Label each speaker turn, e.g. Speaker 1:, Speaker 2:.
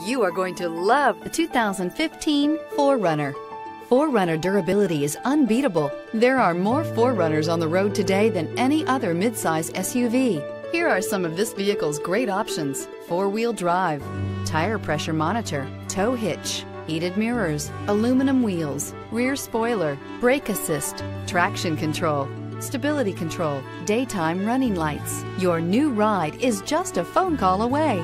Speaker 1: You are going to love the 2015 4Runner. 4Runner durability is unbeatable. There are more 4Runners on the road today than any other midsize SUV. Here are some of this vehicle's great options: four-wheel drive, tire pressure monitor, tow hitch, heated mirrors, aluminum wheels, rear spoiler, brake assist, traction control, stability control, daytime running lights. Your new ride is just a phone call away.